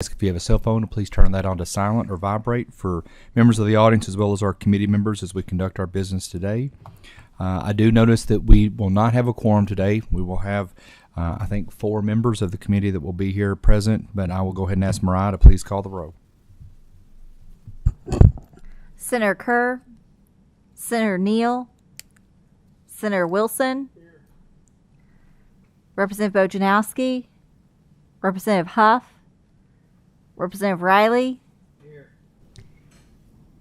If you have a cell phone, please turn that on to silent or vibrate for members of the audience as well as our committee members as we conduct our business today. I do notice that we will not have a quorum today. We will have, I think, 4 members of the committee that will be here present, but I will go ahead and ask Mariah to please call the roll. Senator Kerr, Senator Neal, Senator Wilson, here. Representative Bojanowski, Representative Huff, Representative Riley, here.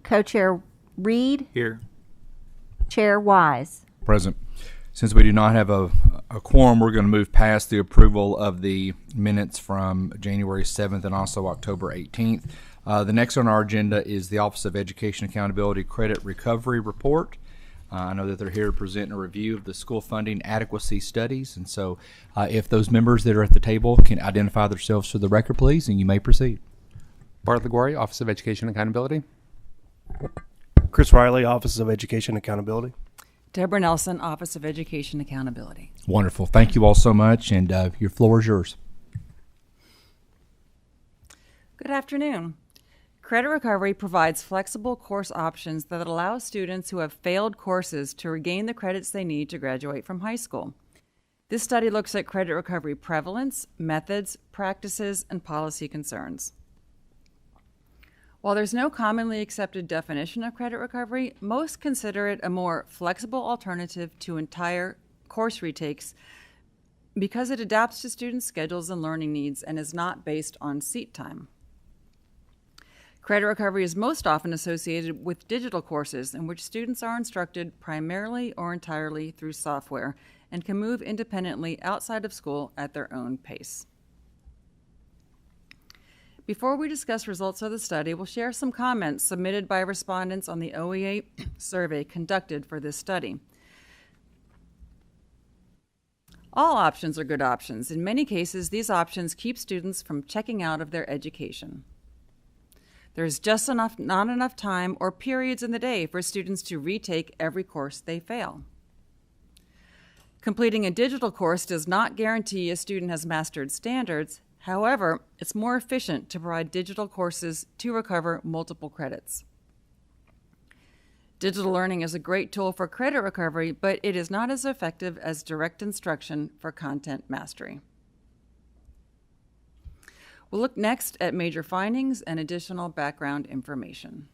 Co-Chair Reed, here. Chair Wise. Present. Since we do not have a quorum, we're going to move past the approval of the minutes from January 7th and also October 18th. The next on our agenda is the Office of Education Accountability Credit Recovery Report. I know that they're here to present a review of the school funding adequacy studies, and so if those members that are at the table can identify themselves for the record, please, and you may proceed. Bart LaGuardia, Office of Education Accountability. Chris Riley, Office of Education Accountability. Deborah Nelson, Office of Education Accountability. Wonderful. Thank you all so much, and your floor is yours. Good afternoon. Credit recovery provides flexible course options that allow students who have failed courses to regain the credits they need to graduate from high school. This study looks at credit recovery prevalence, methods, practices, and policy concerns. While there's no commonly accepted definition of credit recovery, most consider it a more flexible alternative to entire course retakes because it adapts to students' schedules and learning needs and is not based on seat time. Credit recovery is most often associated with digital courses in which students are instructed primarily or entirely through software and can move independently outside of school at their own pace. Before we discuss results of the study, we'll share some comments submitted by respondents on the OEA survey conducted for this study. All options are good options. In many cases, these options keep students from checking out of their education. There's just not enough time or periods in the day for students to retake every course they fail. Completing a digital course does not guarantee a student has mastered standards. However, it's more efficient to provide digital courses to recover multiple credits. Digital learning is a great tool for credit recovery, but it is not as effective as direct instruction for content mastery. We'll look next at major findings and additional background information.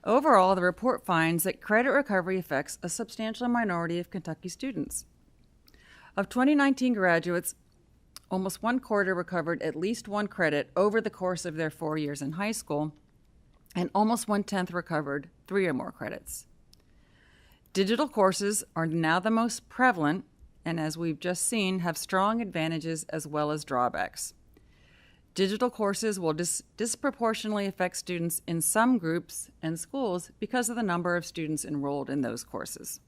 Overall, the report finds that credit recovery affects a substantial minority of Kentucky students. Of 2019 graduates, almost 1/4 recovered at least one credit over the course of their 4 years in high school, and almost 1/10 recovered 3 or more credits. Digital courses are now the most prevalent, and as we've just seen, have strong advantages as well as drawbacks. Digital courses will disproportionately affect students in some groups and schools because of the number of students enrolled in those courses.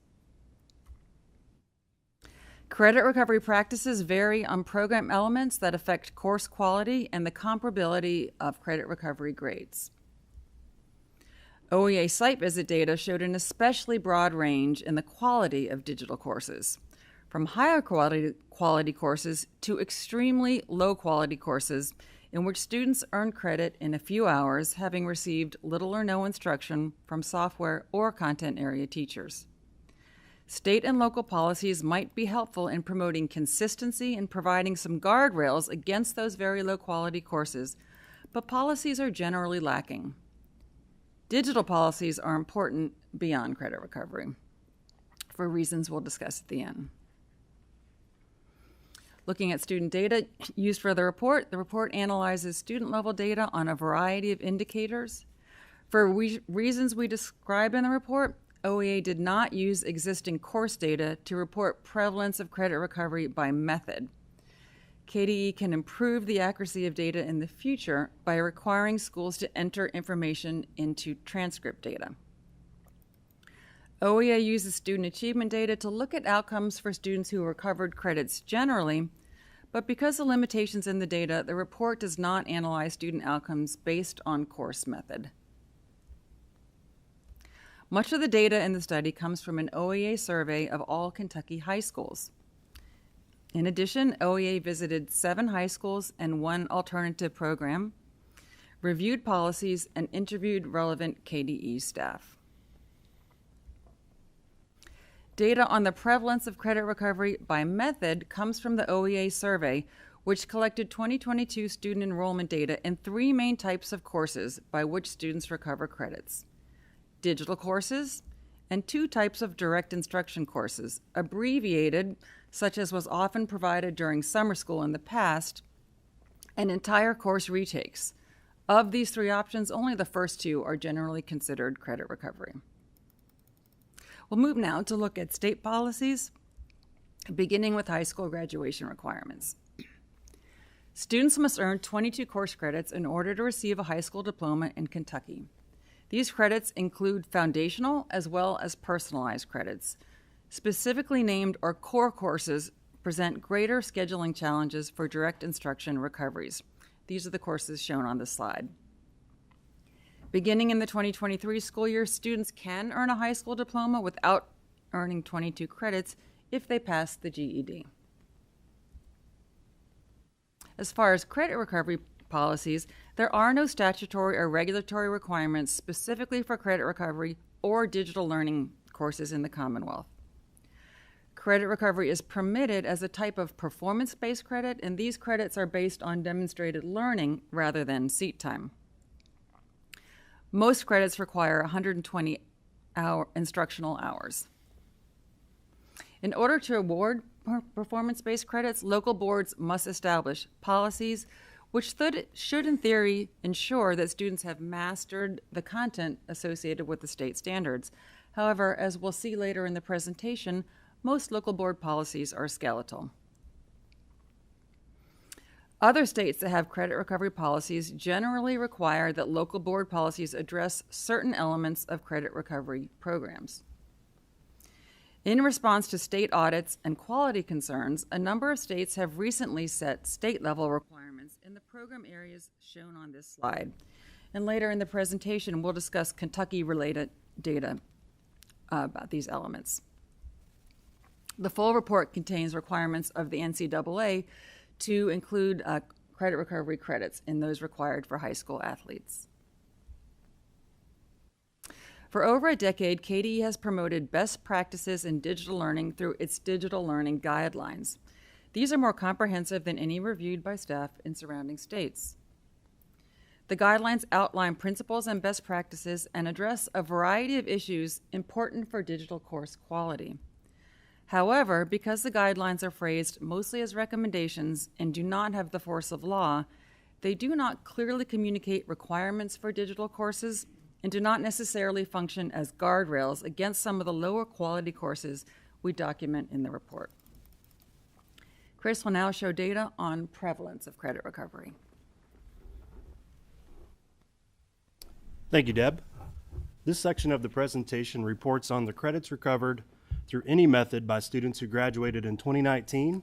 Credit recovery practices vary on program elements that affect course quality and the comparability of credit recovery grades. OEA site visit data showed an especially broad range in the quality of digital courses, from higher quality courses to extremely low quality courses in which students earn credit in a few hours, having received little or no instruction from software or content area teachers. State and local policies might be helpful in promoting consistency and providing some guardrails against those very low quality courses, but policies are generally lacking. Digital policies are important beyond credit recovery, for reasons we'll discuss at the end. Looking at student data used for the report analyzes student-level data on a variety of indicators. For reasons we describe in the report, OEA did not use existing course data to report prevalence of credit recovery by method. KDE can improve the accuracy of data in the future by requiring schools to enter information into transcript data. OEA uses student achievement data to look at outcomes for students who recovered credits generally, but because of limitations in the data, the report does not analyze student outcomes based on course method. Much of the data in the study comes from an OEA survey of all Kentucky high schools. In addition, OEA visited 7 high schools and 1 alternative program, reviewed policies, and interviewed relevant KDE staff. Data on the prevalence of credit recovery by method comes from the OEA survey, which collected 2022 student enrollment data in 3 main types of courses by which students recover credits: digital courses and 2 types of direct instruction courses, abbreviated, such as was often provided during summer school in the past, and entire course retakes. Of these 3 options, only the first 2 are generally considered credit recovery. We'll move now to look at state policies, beginning with high school graduation requirements. Students must earn 22 course credits in order to receive a high school diploma in Kentucky. These credits include foundational as well as personalized credits. Specifically named or core courses present greater scheduling challenges for direct instruction recoveries. These are the courses shown on this slide. Beginning in the 2023 school year, students can earn a high school diploma without earning 22 credits if they pass the GED. As far as credit recovery policies, there are no statutory or regulatory requirements specifically for credit recovery or digital learning courses in the Commonwealth. Credit recovery is permitted as a type of performance-based credit, and these credits are based on demonstrated learning rather than seat time. Most credits require 120 instructional hours. In order to award performance-based credits, local boards must establish policies which should, in theory, ensure that students have mastered the content associated with the state standards. However, as we'll see later in the presentation, most local board policies are skeletal. Other states that have credit recovery policies generally require that local board policies address certain elements of credit recovery programs. In response to state audits and quality concerns, a number of states have recently set state-level requirements in the program areas shown on this slide. And later in the presentation, we'll discuss Kentucky-related data about these elements. The full report contains requirements of the NCAA to include credit recovery credits in those required for high school athletes. For over a decade, KDE has promoted best practices in digital learning through its digital learning guidelines. These are more comprehensive than any reviewed by staff in surrounding states. The guidelines outline principles and best practices and address a variety of issues important for digital course quality. However, because the guidelines are phrased mostly as recommendations and do not have the force of law, they do not clearly communicate requirements for digital courses and do not necessarily function as guardrails against some of the lower quality courses we document in the report. Chris will now show data on prevalence of credit recovery. Thank you, Deb. This section of the presentation reports on the credits recovered through any method by students who graduated in 2019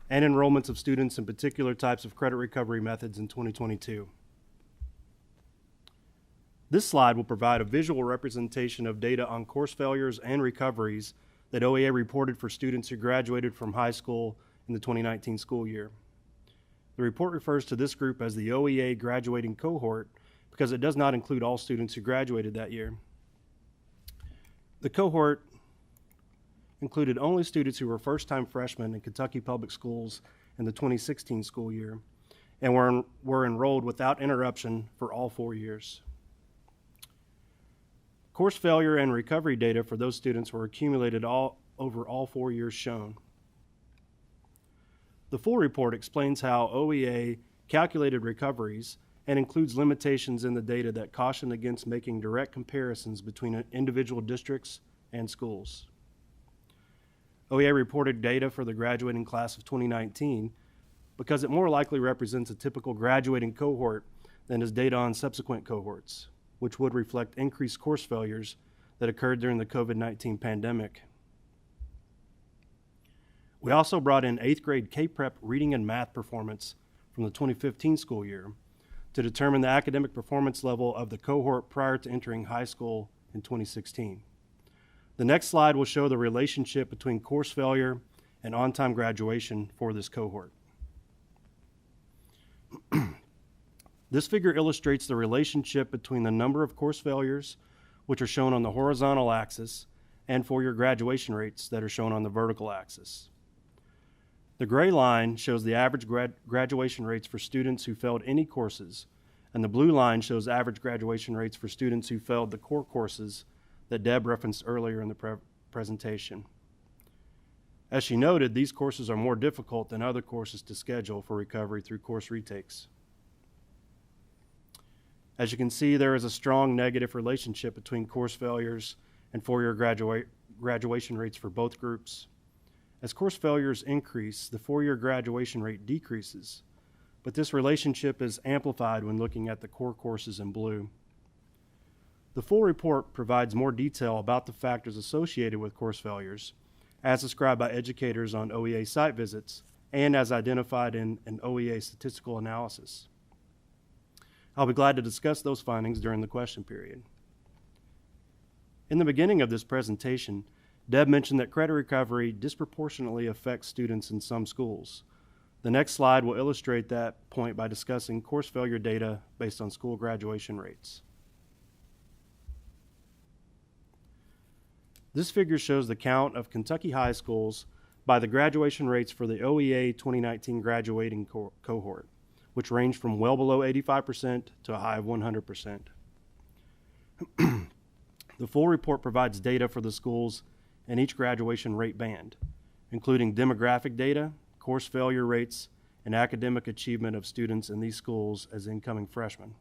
and enrollments of students in particular types of credit recovery methods in 2022. This slide will provide a visual representation of data on course failures and recoveries that OEA reported for students who graduated from high school in the 2019 school year. The report refers to this group as the OEA graduating cohort because it does not include all students who graduated that year. The cohort included only students who were first-time freshmen in Kentucky public schools in the 2016 school year and were enrolled without interruption for all 4 years. Course failure and recovery data for those students were accumulated over all 4 years shown. The full report explains how OEA calculated recoveries and includes limitations in the data that caution against making direct comparisons between individual districts and schools. OEA reported data for the graduating class of 2019 because it more likely represents a typical graduating cohort than is data on subsequent cohorts, which would reflect increased course failures that occurred during the COVID-19 pandemic. We also brought in 8th grade K-Prep reading and math performance from the 2015 school year to determine the academic performance level of the cohort prior to entering high school in 2016. The next slide will show the relationship between course failure and on-time graduation for this cohort. This figure illustrates the relationship between the number of course failures, which are shown on the horizontal axis, and four-year graduation rates that are shown on the vertical axis. The gray line shows the average graduation rates for students who failed any courses, and the blue line shows average graduation rates for students who failed the core courses that Deb referenced earlier in the presentation. As she noted, these courses are more difficult than other courses to schedule for recovery through course retakes. As you can see, there is a strong negative relationship between course failures and four-year graduation rates for both groups. As course failures increase, the four-year graduation rate decreases, but this relationship is amplified when looking at the core courses in blue. The full report provides more detail about the factors associated with course failures, as described by educators on OEA site visits and as identified in an OEA statistical analysis. I'll be glad to discuss those findings during the question period. In the beginning of this presentation, Deb mentioned that credit recovery disproportionately affects students in some schools. The next slide will illustrate that point by discussing course failure data based on school graduation rates. This figure shows the count of Kentucky high schools by the graduation rates for the OEA 2019 graduating cohort, which ranged from well below 85% to a high of 100%. The full report provides data for the schools in each graduation rate band, including demographic data, course failure rates, and academic achievement of students in these schools as incoming freshmen.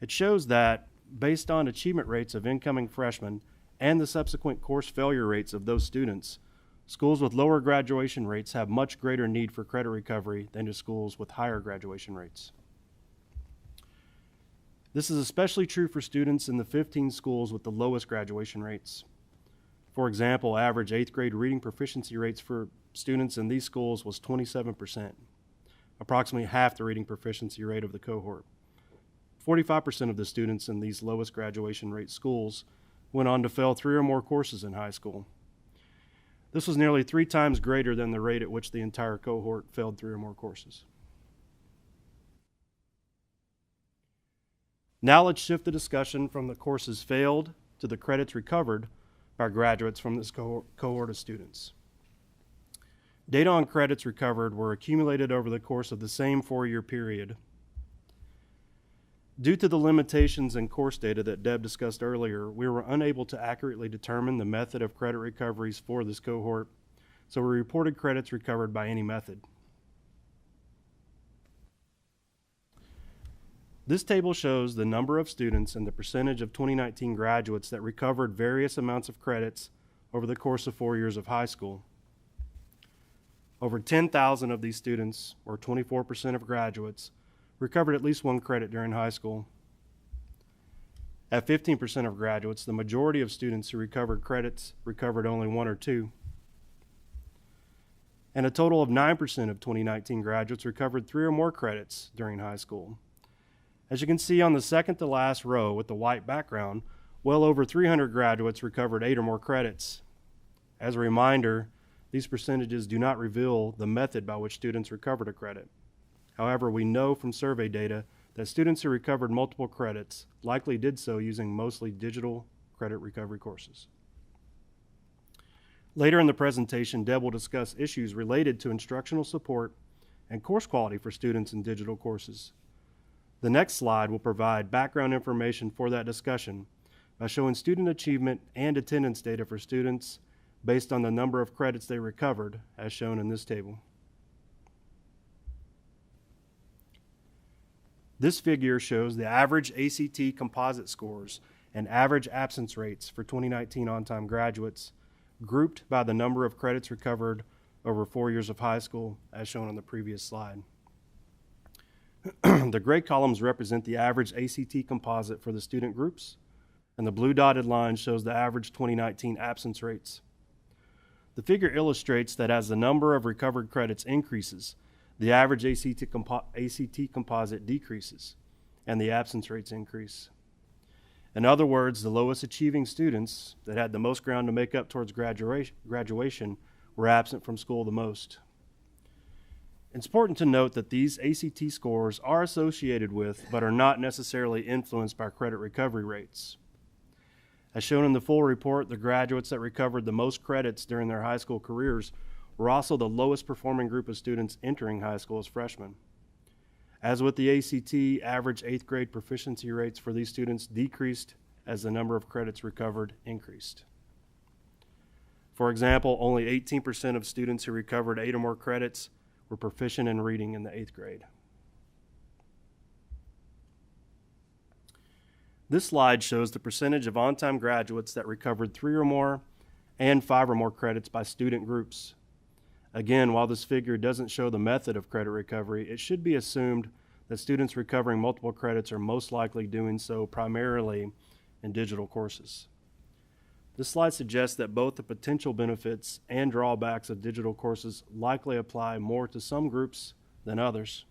It shows that, based on achievement rates of incoming freshmen and the subsequent course failure rates of those students, schools with lower graduation rates have much greater need for credit recovery than do schools with higher graduation rates. This is especially true for students in the 15 schools with the lowest graduation rates. For example, average 8th grade reading proficiency rates for students in these schools was 27%, approximately half the reading proficiency rate of the cohort. 45% of the students in these lowest graduation rate schools went on to fail 3 or more courses in high school. This was nearly 3 times greater than the rate at which the entire cohort failed 3 or more courses. Now let's shift the discussion from the courses failed to the credits recovered by graduates from this cohort of students. Data on credits recovered were accumulated over the course of the same 4-year period. Due to the limitations in course data that Deb discussed earlier, we were unable to accurately determine the method of credit recoveries for this cohort, so we reported credits recovered by any method. This table shows the number of students and the percentage of 2019 graduates that recovered various amounts of credits over the course of 4 years of high school. Over 10,000 of these students, or 24% of graduates, recovered at least 1 credit during high school. At 15% of graduates, the majority of students who recovered credits recovered only 1 or 2. And a total of 9% of 2019 graduates recovered 3 or more credits during high school. As you can see on the second to last row with the white background, well over 300 graduates recovered 8 or more credits. As a reminder, these percentages do not reveal the method by which students recovered a credit. However, we know from survey data that students who recovered multiple credits likely did so using mostly digital credit recovery courses. Later in the presentation, Deb will discuss issues related to instructional support and course quality for students in digital courses. The next slide will provide background information for that discussion by showing student achievement and attendance data for students based on the number of credits they recovered, as shown in this table. This figure shows the average ACT composite scores and average absence rates for 2019 on-time graduates, grouped by the number of credits recovered over 4 years of high school, as shown on the previous slide. The gray columns represent the average ACT composite for the student groups, and the blue dotted line shows the average 2019 absence rates. The figure illustrates that as the number of recovered credits increases, the average ACT composite decreases, and the absence rates increase. In other words, the lowest achieving students that had the most ground to make up towards graduation were absent from school the most. It's important to note that these ACT scores are associated with, but are not necessarily influenced by credit recovery rates. As shown in the full report, the graduates that recovered the most credits during their high school careers were also the lowest performing group of students entering high school as freshmen. As with the ACT, average 8th grade proficiency rates for these students decreased as the number of credits recovered increased. For example, only 18% of students who recovered 8 or more credits were proficient in reading in the 8th grade. This slide shows the percentage of on-time graduates that recovered 3 or more and 5 or more credits by student groups. Again, while this figure doesn't show the method of credit recovery, it should be assumed that students recovering multiple credits are most likely doing so primarily in digital courses. This slide suggests that both the potential benefits and drawbacks of digital courses likely apply more to some groups than others.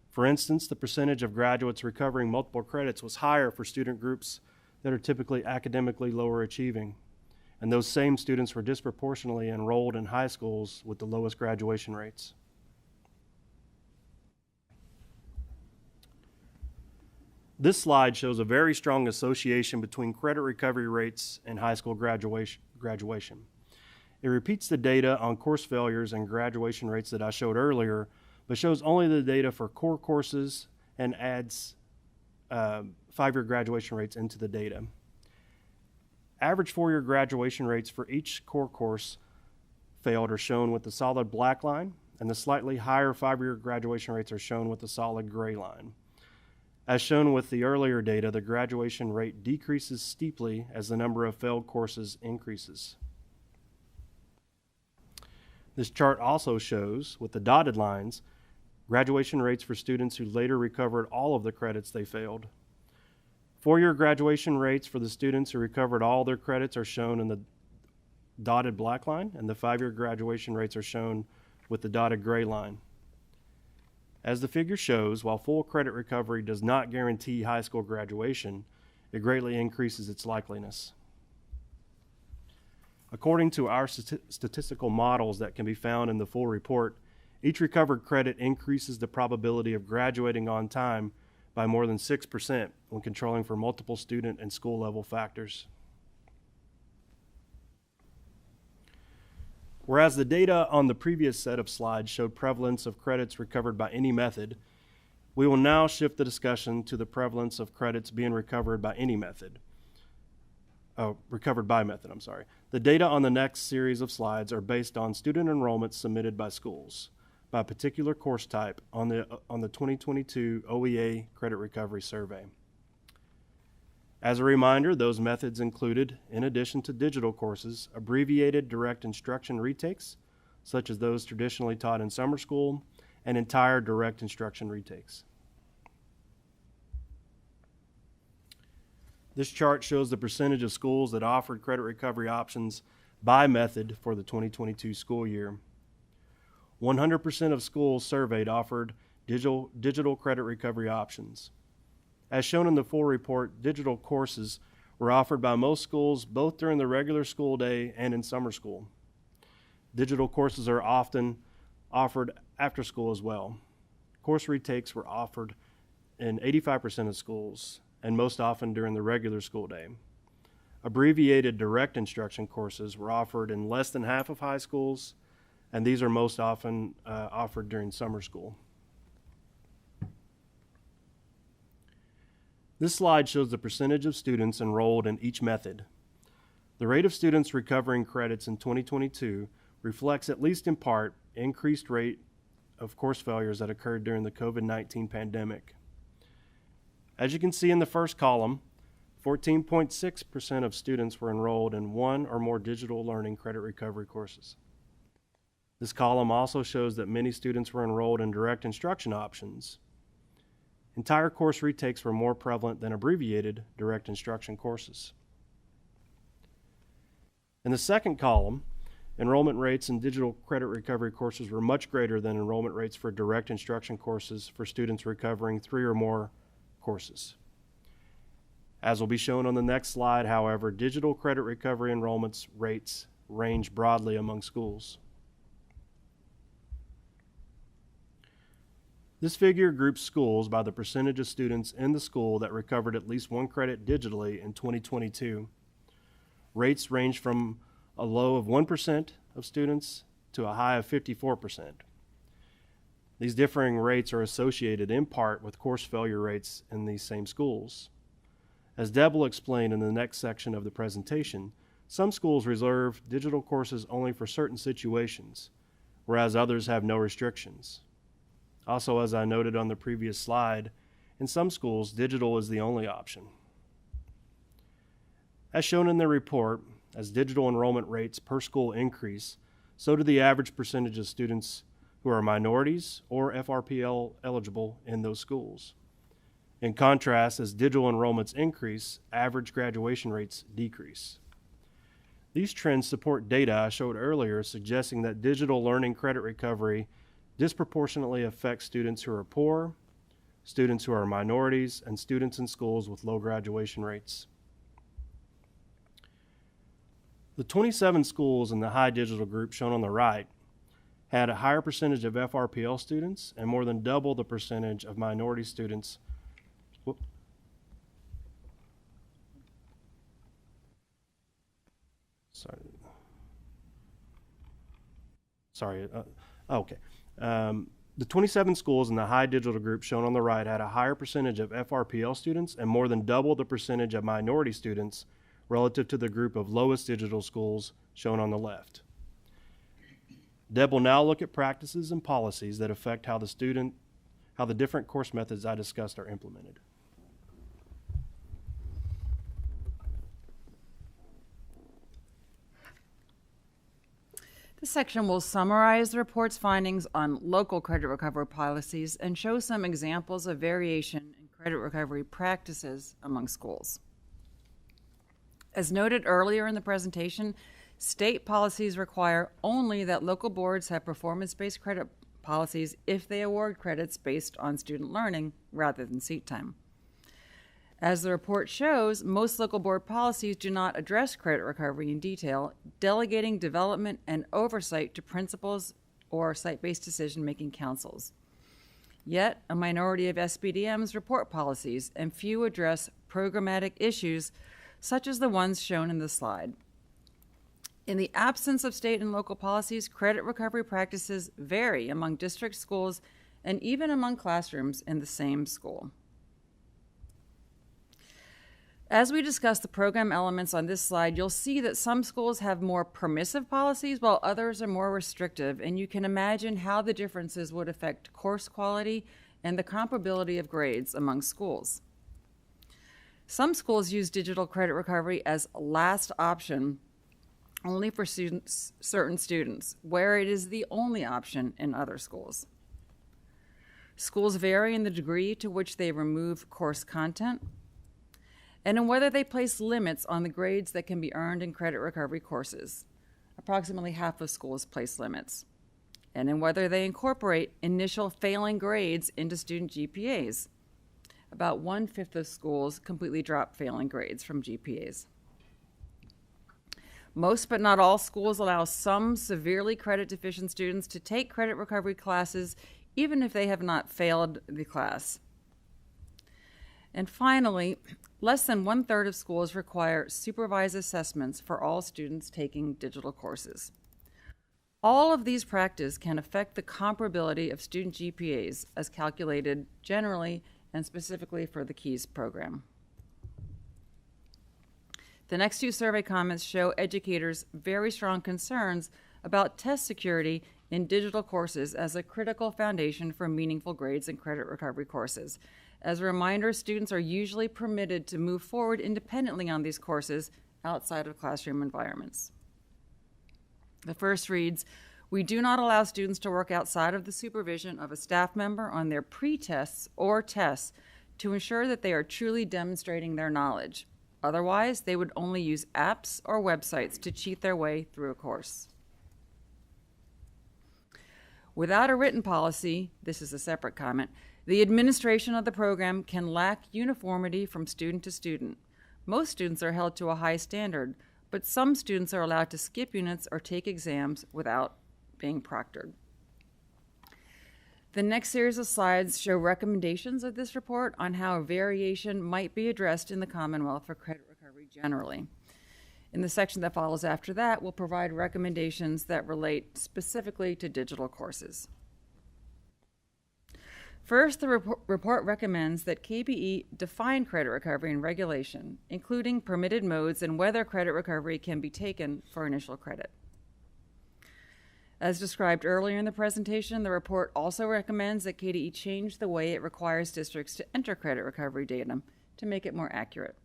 For instance, the percentage of graduates recovering multiple credits was higher for student groups that are typically academically lower achieving, and those same students were disproportionately enrolled in high schools with the lowest graduation rates. This slide shows a very strong association between credit recovery rates and high school graduation. It repeats the data on course failures and graduation rates that I showed earlier, but shows only the data for core courses and adds 5-year graduation rates into the data. Average 4-year graduation rates for each core course failed are shown with the solid black line, and the slightly higher 5-year graduation rates are shown with the solid gray line. As shown with the earlier data, the graduation rate decreases steeply as the number of failed courses increases. This chart also shows, with the dotted lines, graduation rates for students who later recovered all of the credits they failed. 4-year graduation rates for the students who recovered all their credits are shown in the dotted black line, and the 5-year graduation rates are shown with the dotted gray line. As the figure shows, while full credit recovery does not guarantee high school graduation, it greatly increases its likeliness. According to our statistical models that can be found in the full report, each recovered credit increases the probability of graduating on time by more than 6% when controlling for multiple student and school level factors. Whereas the data on the previous set of slides showed prevalence of credits recovered by any method, we will now shift the discussion to the prevalence of credits being recovered by any method. Recovered by method, I'm sorry. The data on the next series of slides are based on student enrollments submitted by schools by a particular course type on the 2022 OEA Credit Recovery Survey. As a reminder, those methods included, in addition to digital courses, abbreviated direct instruction retakes, such as those traditionally taught in summer school, and entire direct instruction retakes. This chart shows the percentage of schools that offered credit recovery options by method for the 2022 school year. 100% of schools surveyed offered digital credit recovery options. As shown in the full report, digital courses were offered by most schools both during the regular school day and in summer school. Digital courses are often offered after school as well. Course retakes were offered in 85% of schools and most often during the regular school day. Abbreviated direct instruction courses were offered in less than half of high schools, and these are most often offered during summer school. This slide shows the percentage of students enrolled in each method. The rate of students recovering credits in 2022 reflects, at least in part, increased rate of course failures that occurred during the COVID-19 pandemic. As you can see in the first column, 14.6% of students were enrolled in one or more digital learning credit recovery courses. This column also shows that many students were enrolled in direct instruction options. Entire course retakes were more prevalent than abbreviated direct instruction courses. In the second column, enrollment rates in digital credit recovery courses were much greater than enrollment rates for direct instruction courses for students recovering 3 or more courses. As will be shown on the next slide, however, digital credit recovery enrollments rates range broadly among schools. This figure groups schools by the percentage of students in the school that recovered at least one credit digitally in 2022. Rates range from a low of 1% of students to a high of 54%. These differing rates are associated in part with course failure rates in these same schools. As Deb will explain in the next section of the presentation, some schools reserve digital courses only for certain situations, whereas others have no restrictions. Also, as I noted on the previous slide, in some schools, digital is the only option. As shown in the report, as digital enrollment rates per school increase, so do the average percentage of students who are minorities or FRPL eligible in those schools. In contrast, as digital enrollments increase, average graduation rates decrease. These trends support data I showed earlier suggesting that digital learning credit recovery disproportionately affects students who are poor, students who are minorities, and students in schools with low graduation rates. The 27 schools in the high digital group shown on the right had a higher percentage of FRPL students and more than double the percentage of minority students. The 27 schools in the high digital group shown on the right had a higher percentage of FRPL students and more than double the percentage of minority students relative to the group of lowest digital schools shown on the left. Deb will now look at practices and policies that affect how the different course methods I discussed are implemented. This section will summarize the report's findings on local credit recovery policies and show some examples of variation in credit recovery practices among schools. As noted earlier in the presentation, state policies require only that local boards have performance-based credit policies if they award credits based on student learning rather than seat time. As the report shows, most local board policies do not address credit recovery in detail, delegating development and oversight to principals or site-based decision-making councils. Yet, a minority of SBDMs report policies, and few address programmatic issues such as the ones shown in the slide. In the absence of state and local policies, credit recovery practices vary among district schools and even among classrooms in the same school. As we discuss the program elements on this slide, you'll see that some schools have more permissive policies while others are more restrictive, and you can imagine how the differences would affect course quality and the comparability of grades among schools. Some schools use digital credit recovery as a last option only for certain students, where it is the only option in other schools. Schools vary in the degree to which they remove course content, and in whether they place limits on the grades that can be earned in credit recovery courses. Approximately half of schools place limits. And in whether they incorporate initial failing grades into student GPAs. About 1/5 of schools completely drop failing grades from GPAs. Most but not all schools allow some severely credit deficient students to take credit recovery classes even if they have not failed the class. And finally, less than 1/3 of schools require supervised assessments for all students taking digital courses. All of these practices can affect the comparability of student GPAs as calculated generally and specifically for the KEYS program. The next two survey comments show educators' very strong concerns about test security in digital courses as a critical foundation for meaningful grades in credit recovery courses. As a reminder, students are usually permitted to move forward independently on these courses outside of classroom environments. The first reads, "We do not allow students to work outside of the supervision of a staff member on their pre-tests or tests to ensure that they are truly demonstrating their knowledge. Otherwise, they would only use apps or websites to cheat their way through a course." Without a written policy, this is a separate comment, the administration of the program can lack uniformity from student to student. Most students are held to a high standard, but some students are allowed to skip units or take exams without being proctored. The next series of slides show recommendations of this report on how variation might be addressed in the Commonwealth for credit recovery generally. In the section that follows after that, we'll provide recommendations that relate specifically to digital courses. First, the report recommends that KBE define credit recovery in regulation, including permitted modes and whether credit recovery can be taken for initial credit. As described earlier in the presentation, the report also recommends that KDE change the way it requires districts to enter credit recovery data to make it more accurate.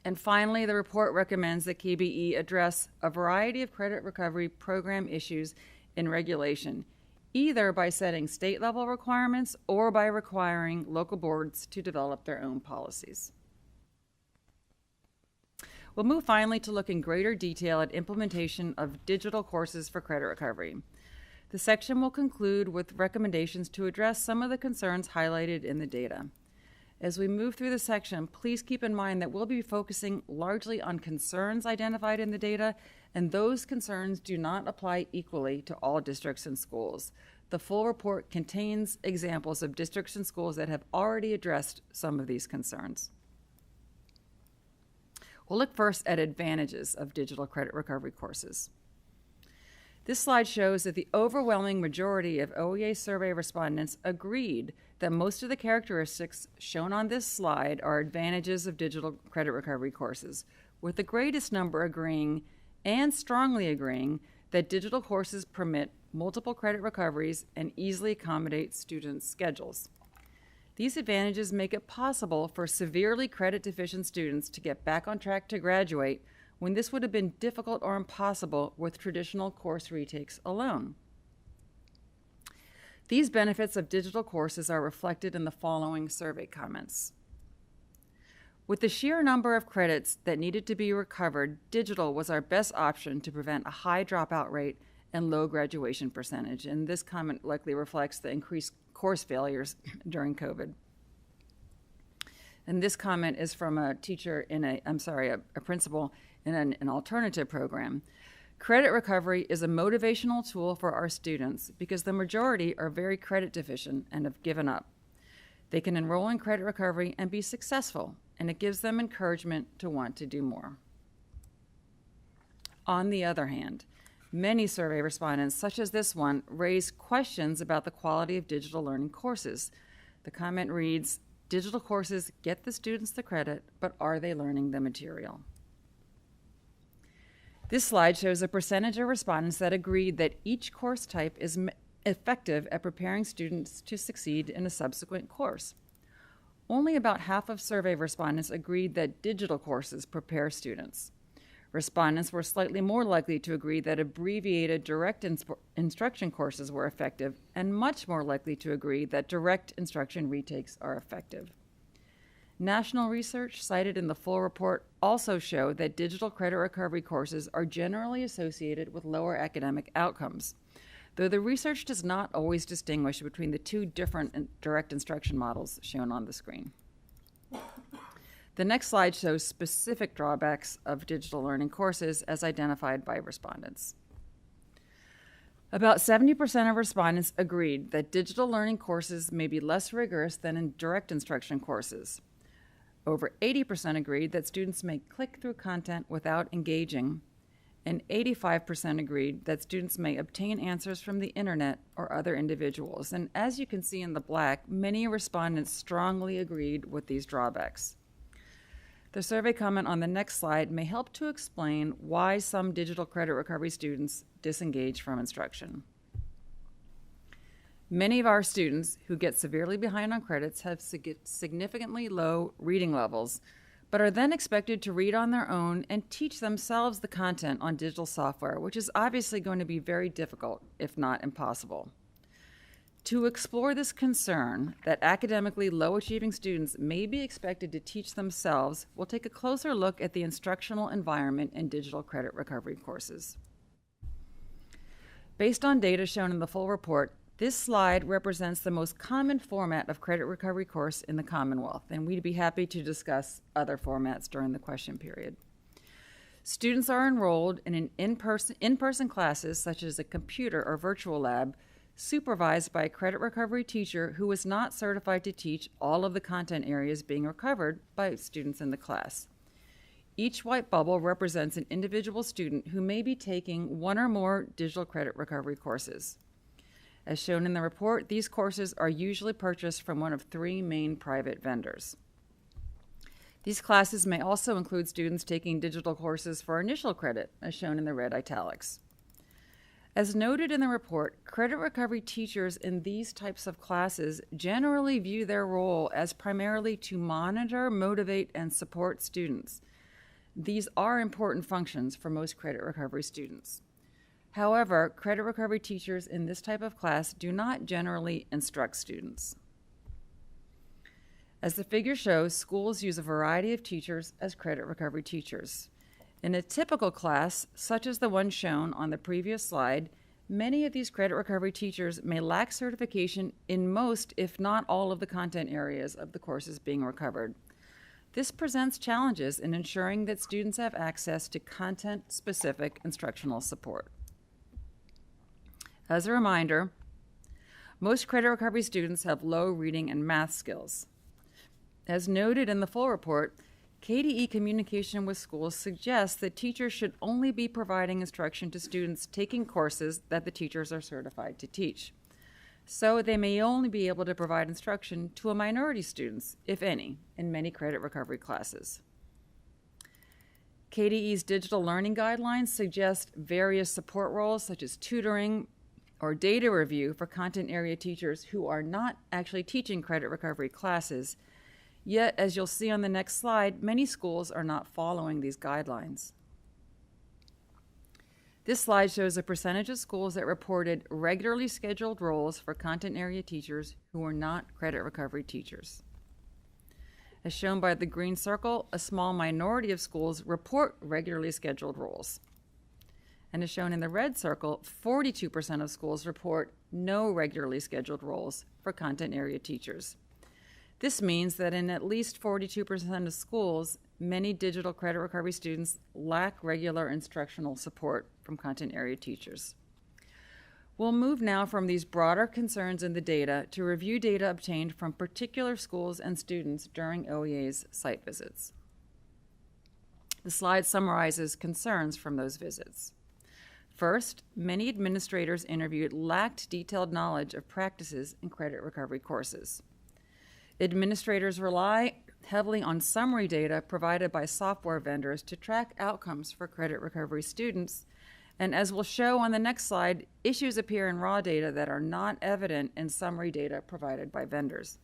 And finally, the report recommends that KBE address a variety of credit recovery program issues in regulation, either by setting state-level requirements or by requiring local boards to develop their own policies. We'll move finally to look in greater detail at implementation of digital courses for credit recovery. The section will conclude with recommendations to address some of the concerns highlighted in the data. As we move through the section, please keep in mind that we'll be focusing largely on concerns identified in the data, and those concerns do not apply equally to all districts and schools. The full report contains examples of districts and schools that have already addressed some of these concerns. We'll look first at advantages of digital credit recovery courses. This slide shows that the overwhelming majority of OEA survey respondents agreed that most of the characteristics shown on this slide are advantages of digital credit recovery courses, with the greatest number agreeing and strongly agreeing that digital courses permit multiple credit recoveries and easily accommodate students' schedules. These advantages make it possible for severely credit deficient students to get back on track to graduate when this would have been difficult or impossible with traditional course retakes alone. These benefits of digital courses are reflected in the following survey comments. With the sheer number of credits that needed to be recovered, digital was our best option to prevent a high dropout rate and low graduation percentage. And this comment likely reflects the increased course failures during COVID. And this comment is from a teacher in a principal in an alternative program. Credit recovery is a motivational tool for our students because the majority are very credit deficient and have given up. They can enroll in credit recovery and be successful, and it gives them encouragement to want to do more. On the other hand, many survey respondents, such as this one, raise questions about the quality of digital learning courses. The comment reads, digital courses get the students the credit, but are they learning the material? This slide shows a percentage of respondents that agreed that each course type is effective at preparing students to succeed in a subsequent course. Only about half of survey respondents agreed that digital courses prepare students. Respondents were slightly more likely to agree that abbreviated direct instruction courses were effective, and much more likely to agree that direct instruction retakes are effective. National research cited in the full report also showed that digital credit recovery courses are generally associated with lower academic outcomes, though the research does not always distinguish between the two different direct instruction models shown on the screen. The next slide shows specific drawbacks of digital learning courses as identified by respondents. About 70% of respondents agreed that digital learning courses may be less rigorous than in direct instruction courses. Over 80% agreed that students may click through content without engaging, and 85% agreed that students may obtain answers from the internet or other individuals. And as you can see in the black, many respondents strongly agreed with these drawbacks. The survey comment on the next slide may help to explain why some digital credit recovery students disengage from instruction. Many of our students who get severely behind on credits have significantly low reading levels, but are then expected to read on their own and teach themselves the content on digital software, which is obviously going to be very difficult, if not impossible. To explore this concern that academically low-achieving students may be expected to teach themselves, we'll take a closer look at the instructional environment in digital credit recovery courses. Based on data shown in the full report, this slide represents the most common format of credit recovery course in the Commonwealth, and we'd be happy to discuss other formats during the question period. Students are enrolled in an in-person classes such as a computer or virtual lab, supervised by a credit recovery teacher who is not certified to teach all of the content areas being recovered by students in the class. Each white bubble represents an individual student who may be taking one or more digital credit recovery courses. As shown in the report, these courses are usually purchased from one of 3 main private vendors. These classes may also include students taking digital courses for initial credit, as shown in the red italics. As noted in the report, credit recovery teachers in these types of classes generally view their role as primarily to monitor, motivate, and support students. These are important functions for most credit recovery students. However, credit recovery teachers in this type of class do not generally instruct students. As the figure shows, schools use a variety of teachers as credit recovery teachers. In a typical class, such as the one shown on the previous slide, many of these credit recovery teachers may lack certification in most, if not all, of the content areas of the courses being recovered. This presents challenges in ensuring that students have access to content-specific instructional support. As a reminder, most credit recovery students have low reading and math skills. As noted in the full report, KDE communication with schools suggests that teachers should only be providing instruction to students taking courses that the teachers are certified to teach. So they may only be able to provide instruction to a minority of students, if any, in many credit recovery classes. KDE's digital learning guidelines suggest various support roles such as tutoring or data review for content area teachers who are not actually teaching credit recovery classes. Yet, as you'll see on the next slide, many schools are not following these guidelines. This slide shows a percentage of schools that reported regularly scheduled roles for content area teachers who were not credit recovery teachers. As shown by the green circle, a small minority of schools report regularly scheduled roles. And as shown in the red circle, 42% of schools report no regularly scheduled roles for content area teachers. This means that in at least 42% of schools, many digital credit recovery students lack regular instructional support from content area teachers. We'll move now from these broader concerns in the data to review data obtained from particular schools and students during OEA's site visits. The slide summarizes concerns from those visits. First, many administrators interviewed lacked detailed knowledge of practices in credit recovery courses. Administrators rely heavily on summary data provided by software vendors to track outcomes for credit recovery students, and as we'll show on the next slide, issues appear in raw data that are not evident in summary data provided by vendors.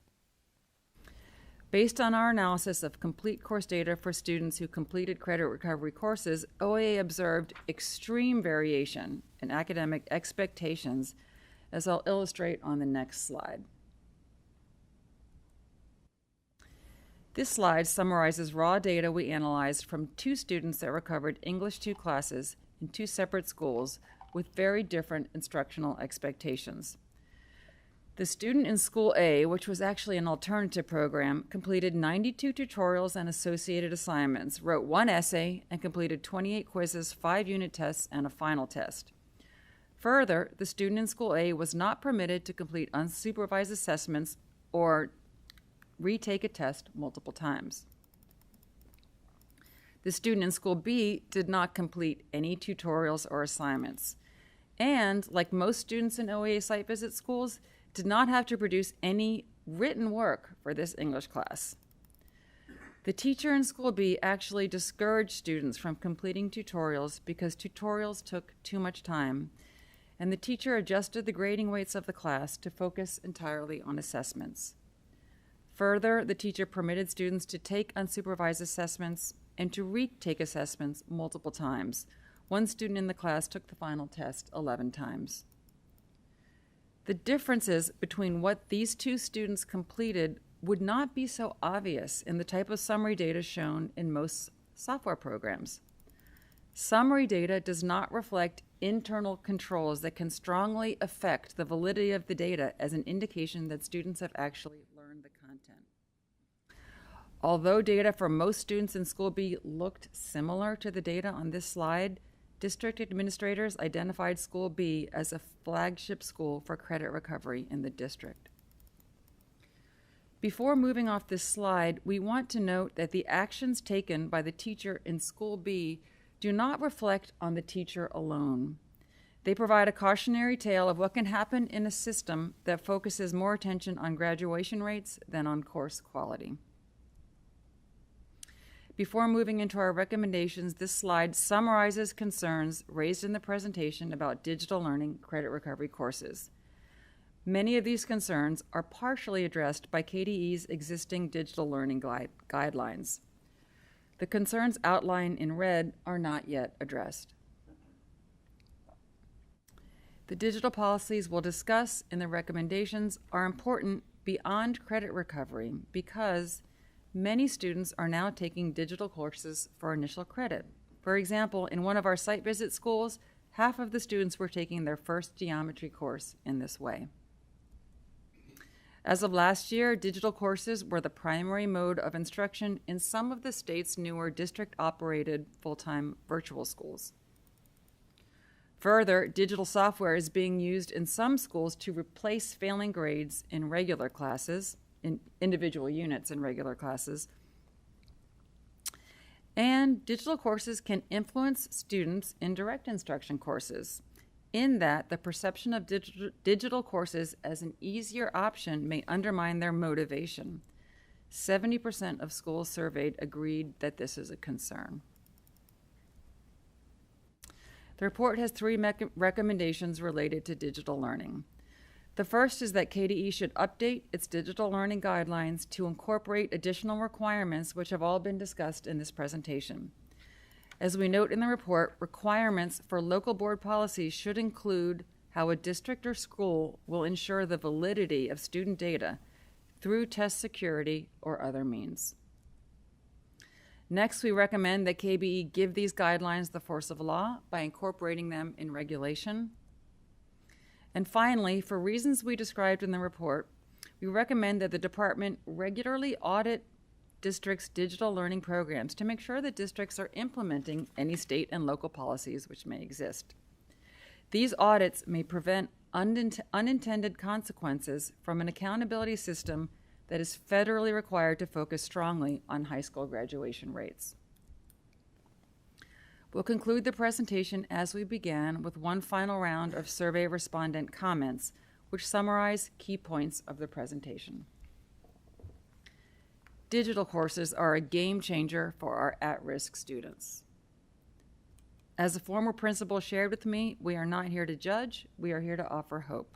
Based on our analysis of complete course data for students who completed credit recovery courses, OEA observed extreme variation in academic expectations, as I'll illustrate on the next slide. This slide summarizes raw data we analyzed from 2 students that recovered English 2 classes in 2 separate schools with very different instructional expectations. The student in School A, which was actually an alternative program, completed 92 tutorials and associated assignments, wrote 1 essay, and completed 28 quizzes, 5 unit tests, and a final test. Further, the student in School A was not permitted to complete unsupervised assessments or retake a test multiple times. The student in School B did not complete any tutorials or assignments, and, like most students in OEA site visit schools, did not have to produce any written work for this English class. The teacher in School B actually discouraged students from completing tutorials because tutorials took too much time, and the teacher adjusted the grading weights of the class to focus entirely on assessments. Further, the teacher permitted students to take unsupervised assessments and to retake assessments multiple times. 1 student in the class took the final test 11 times. The differences between what these 2 students completed would not be so obvious in the type of summary data shown in most software programs. Summary data does not reflect internal controls that can strongly affect the validity of the data as an indication that students have actually learned the content. Although data for most students in School B looked similar to the data on this slide, district administrators identified School B as a flagship school for credit recovery in the district. Before moving off this slide, we want to note that the actions taken by the teacher in School B do not reflect on the teacher alone. They provide a cautionary tale of what can happen in a system that focuses more attention on graduation rates than on course quality. Before moving into our recommendations, this slide summarizes concerns raised in the presentation about digital learning credit recovery courses. Many of these concerns are partially addressed by KDE's existing digital learning guidelines. The concerns outlined in red are not yet addressed. The digital policies we'll discuss in the recommendations are important beyond credit recovery because many students are now taking digital courses for initial credit. For example, in one of our site visit schools, half of the students were taking their first geometry course in this way. As of last year, digital courses were the primary mode of instruction in some of the state's newer district-operated full-time virtual schools. Further, digital software is being used in some schools to replace failing grades in regular classes, in individual units in regular classes. And digital courses can influence students in direct instruction courses, in that the perception of digital courses as an easier option may undermine their motivation. 70% of schools surveyed agreed that this is a concern. The report has 3 recommendations related to digital learning. The first is that KDE should update its digital learning guidelines to incorporate additional requirements which have all been discussed in this presentation. As we note in the report, requirements for local board policies should include how a district or school will ensure the validity of student data through test security or other means. Next, we recommend that KBE give these guidelines the force of law by incorporating them in regulation. And finally, for reasons we described in the report, we recommend that the department regularly audit districts' digital learning programs to make sure that districts are implementing any state and local policies which may exist. These audits may prevent unintended consequences from an accountability system that is federally required to focus strongly on high school graduation rates. We'll conclude the presentation as we began with one final round of survey respondent comments, which summarize key points of the presentation. Digital courses are a game changer for our at-risk students. As a former principal shared with me, we are not here to judge, we are here to offer hope.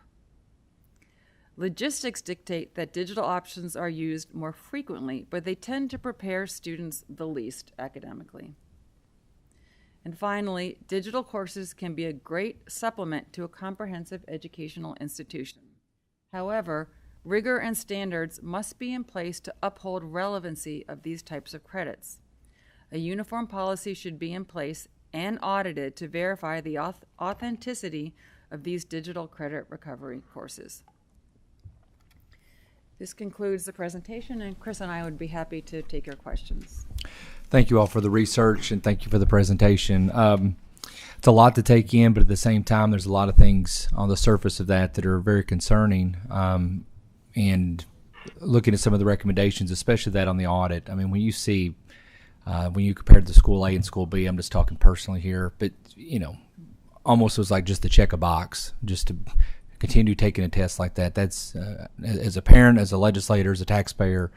Logistics dictate that digital options are used more frequently, but they tend to prepare students the least academically. And finally, digital courses can be a great supplement to a comprehensive educational institution. However, rigor and standards must be in place to uphold relevancy of these types of credits. A uniform policy should be in place and audited to verify the authenticity of these digital credit recovery courses. This concludes the presentation, and Chris and I would be happy to take your questions. Thank you all for the research, and thank you for the presentation. It's a lot to take in, but at the same time, there's a lot of things on the surface of that are very concerning. And looking at some of the recommendations, especially that on the audit, I mean, when you see, when you compare the School A and School B, I'm just talking personally here, but, you know, almost was like just to check a box, just to continue taking a test like that. That's, as a parent, as a legislator, as a taxpayer,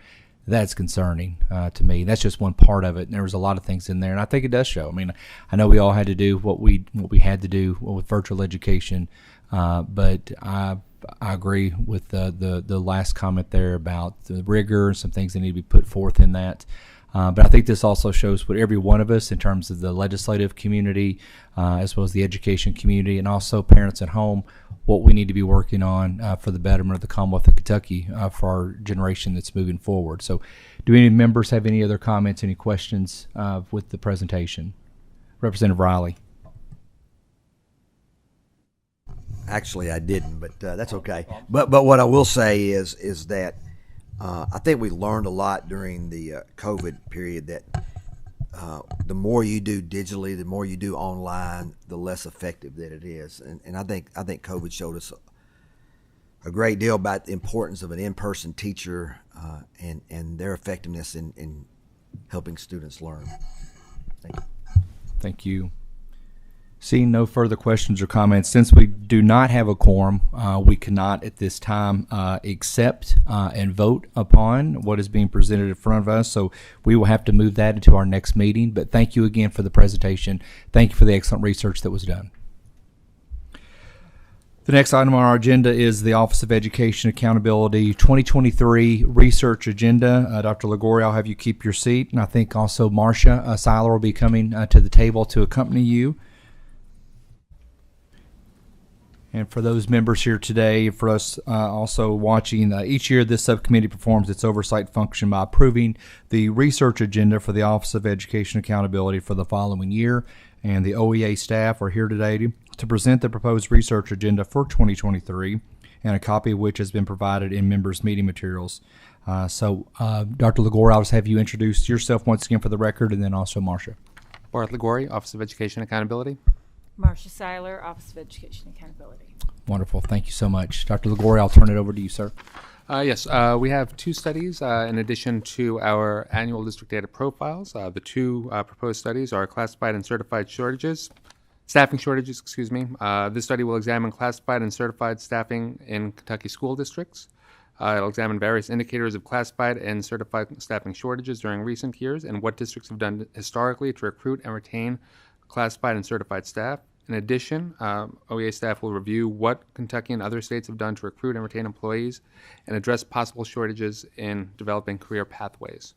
that's concerning to me. That's just one part of it. And there was a lot of things in there, and I think it does show. I mean, I know we all had to do what we had to do with virtual education, but I agree with the last comment there about the rigor and some things that need to be put forth in that. But I think this also shows what every one of us, in terms of the legislative community, as well as the education community, and also parents at home, what we need to be working on for the betterment of the Commonwealth of Kentucky for our generation that's moving forward. So do any members have any other comments, any questions with the presentation? Representative Riley. Actually, I didn't, but that's okay. But what I will say is that I think we learned a lot during the COVID period that the more you do digitally, the more you do online, the less effective that it is. And I think COVID showed us a great deal about the importance of an in-person teacher and their effectiveness in helping students learn. Thank you. Thank you. Seeing no further questions or comments, since we do not have a quorum, we cannot at this time accept and vote upon what is being presented in front of us. So we will have to move that into our next meeting. But thank you again for the presentation. Thank you for the excellent research that was done. The next item on our agenda is the Office of Education Accountability 2023 Research Agenda. Dr. Liguori, I'll have you keep your seat. And I think also Marcia Seiler will be coming to the table to accompany you. And for those members here today, for us also watching, each year this subcommittee performs its oversight function by approving the research agenda for the Office of Education Accountability for the following year. And the OEA staff are here today to present the proposed research agenda for 2023, and a copy of which has been provided in members' meeting materials. Dr. Liguori, I'll just have you introduce yourself once again for the record, and then also Marcia. Bart Liguori, Office of Education Accountability. Marcia Seiler, Office of Education Accountability. Wonderful. Thank you so much. Dr. Liguori, I'll turn it over to you, sir. Yes, we have two studies in addition to our annual district data profiles. The two proposed studies are classified and certified staffing shortages, excuse me. This study will examine classified and certified staffing in Kentucky school districts. It'll examine various indicators of classified and certified staffing shortages during recent years and what districts have done historically to recruit and retain classified and certified staff. In addition, OEA staff will review what Kentucky and other states have done to recruit and retain employees and address possible shortages in developing career pathways.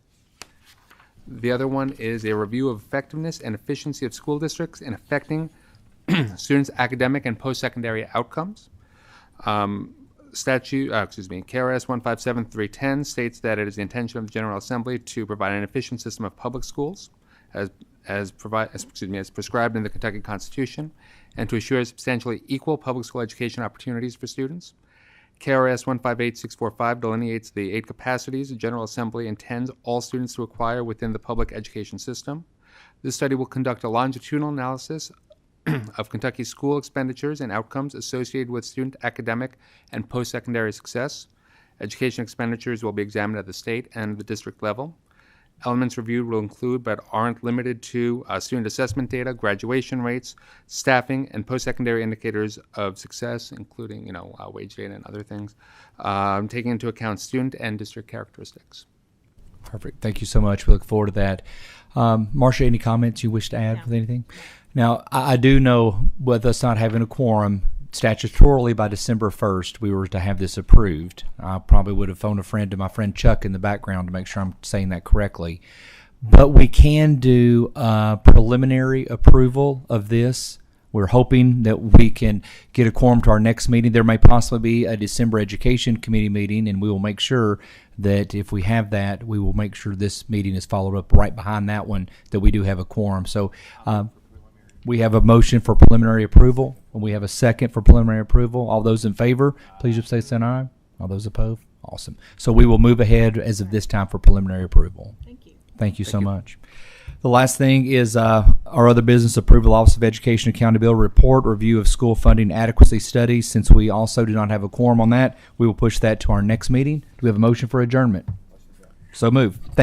The other one is a review of effectiveness and efficiency of school districts in affecting students' academic and post-secondary outcomes. KRS 157310 states that it is the intention of the General Assembly to provide an efficient system of public schools as prescribed in the Kentucky Constitution, and to assure substantially equal public school education opportunities for students. KRS 158645 delineates the 8 capacities the General Assembly intends all students to acquire within the public education system. This study will conduct a longitudinal analysis of Kentucky school expenditures and outcomes associated with student academic and post-secondary success. Education expenditures will be examined at the state and the district level. Elements reviewed will include, but aren't limited to, student assessment data, graduation rates, staffing, and post-secondary indicators of success, including, wage data and other things, taking into account student and district characteristics. Perfect. Thank you so much. We look forward to that. Marcia, any comments you wish to add with anything? Now, I do know, with us not having a quorum, statutorily by December 1st, we were to have this approved. I probably would have phoned a friend to my friend Chuck in the background to make sure I'm saying that correctly. But we can do preliminary approval of this. We're hoping that we can get a quorum to our next meeting. There may possibly be a December Education Committee meeting, and we will make sure that if we have that, we will make sure this meeting is followed up right behind that one, that we do have a quorum. So we have a motion for preliminary approval, and we have a second for preliminary approval. All those in favor, please just say aye. All those opposed? Awesome. So we will move ahead as of this time for preliminary approval. Thank you. Thank you so much. The last thing is our other business approval, Office of Education Accountability Report, review of school funding adequacy studies. Since we also do not have a quorum on that, we will push that to our next meeting. Do we have a motion for adjournment? So moved. Thank